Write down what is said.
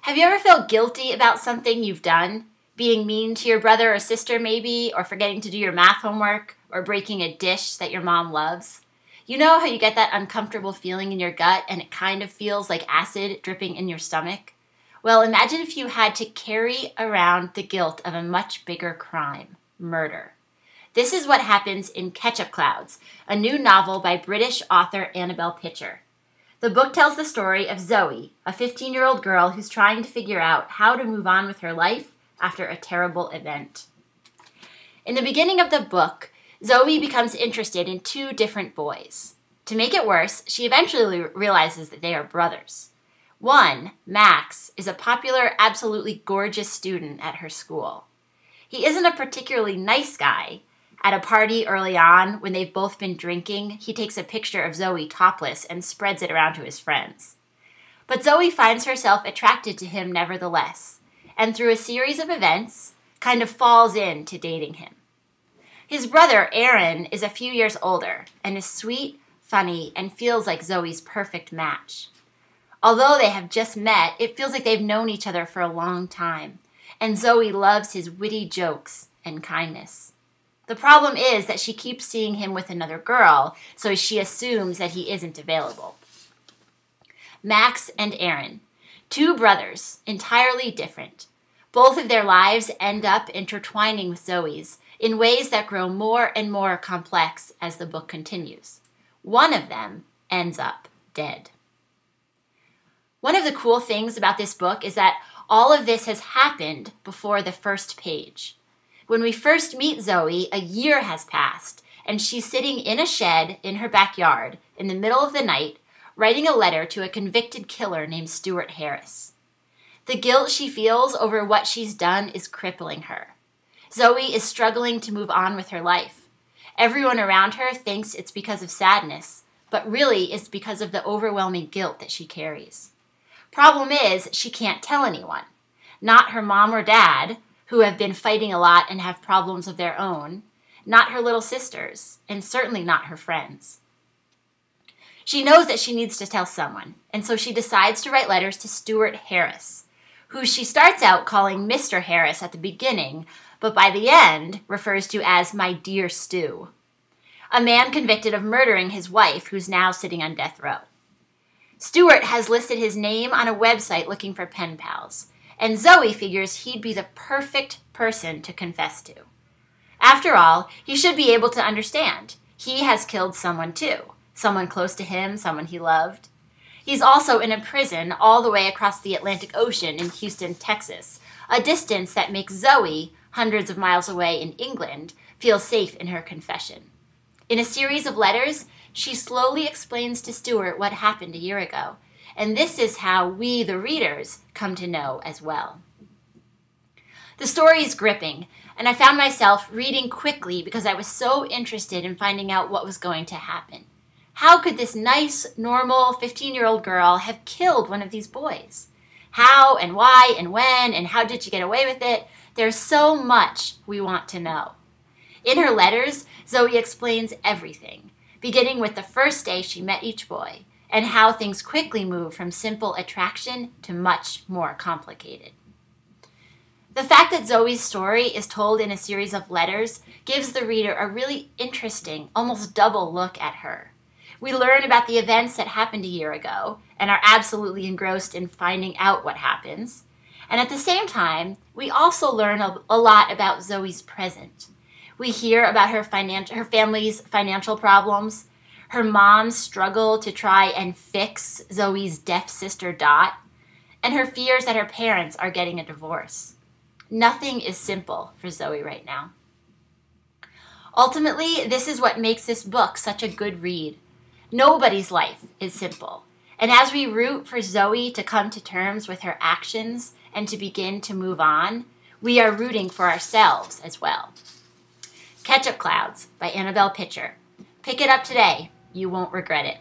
Have you ever felt guilty about something you've done? Being mean to your brother or sister maybe, or forgetting to do your math homework, or breaking a dish that your mom loves? You know how you get that uncomfortable feeling in your gut and it kind of feels like acid dripping in your stomach? Well, imagine if you had to carry around the guilt of a much bigger crime, murder. This is what happens in Ketchup Clouds, a new novel by British author Annabel Pitcher. The book tells the story of Zoe, a 15-year-old girl who's trying to figure out how to move on with her life after a terrible event. In the beginning of the book, Zoe becomes interested in two different boys. To make it worse, she eventually realizes that they are brothers. One, Max, is a popular, absolutely gorgeous student at her school. He isn't a particularly nice guy. At a party early on, when they've both been drinking, he takes a picture of Zoe topless and spreads it around to his friends. But Zoe finds herself attracted to him nevertheless, and through a series of events, kind of falls into dating him. His brother, Aaron, is a few years older and is sweet, funny, and feels like Zoe's perfect match. Although they have just met, it feels like they've known each other for a long time, and Zoe loves his witty jokes and kindness. The problem is that she keeps seeing him with another girl, so she assumes that he isn't available. Max and Aaron, two brothers, entirely different. Both of their lives end up intertwining with Zoe's in ways that grow more and more complex as the book continues. One of them ends up dead. One of the cool things about this book is that all of this has happened before the first page. When we first meet Zoe, a year has passed, and she's sitting in a shed in her backyard in the middle of the night, writing a letter to a convicted killer named Stuart Harris. The guilt she feels over what she's done is crippling her. Zoe is struggling to move on with her life. Everyone around her thinks it's because of sadness, but really it's because of the overwhelming guilt that she carries. Problem is, she can't tell anyone. Not her mom or dad, who have been fighting a lot and have problems of their own, not her little sisters, and certainly not her friends. She knows that she needs to tell someone, and so she decides to write letters to Stuart Harris, who she starts out calling Mr. Harris at the beginning, but by the end refers to as my dear Stu, a man convicted of murdering his wife who's now sitting on death row. Stuart has listed his name on a website looking for pen pals, and Zoe figures he'd be the perfect person to confess to. After all, he should be able to understand. He has killed someone too. Someone close to him, someone he loved. He's also in a prison all the way across the Atlantic Ocean in Houston, Texas, a distance that makes Zoe, hundreds of miles away in England, feel safe in her confession. In a series of letters, she slowly explains to Stuart what happened a year ago, and this is how we, the readers, come to know as well. The story is gripping, and I found myself reading quickly because I was so interested in finding out what was going to happen. How could this nice, normal 15-year-old girl have killed one of these boys? How and why and when and how did she get away with it? There's so much we want to know. In her letters, Zoe explains everything, beginning with the first day she met each boy, and how things quickly move from simple attraction to much more complicated. The fact that Zoe's story is told in a series of letters gives the reader a really interesting, almost double look at her. We learn about the events that happened a year ago and are absolutely engrossed in finding out what happens. And at the same time, we also learn a lot about Zoe's present. We hear about her family's financial problems, her mom's struggle to try and fix Zoe's deaf sister Dot, and her fears that her parents are getting a divorce. Nothing is simple for Zoe right now. Ultimately, this is what makes this book such a good read. Nobody's life is simple, and as we root for Zoe to come to terms with her actions and to begin to move on, we are rooting for ourselves as well. Ketchup Clouds by Annabel Pitcher. Pick it up today. You won't regret it.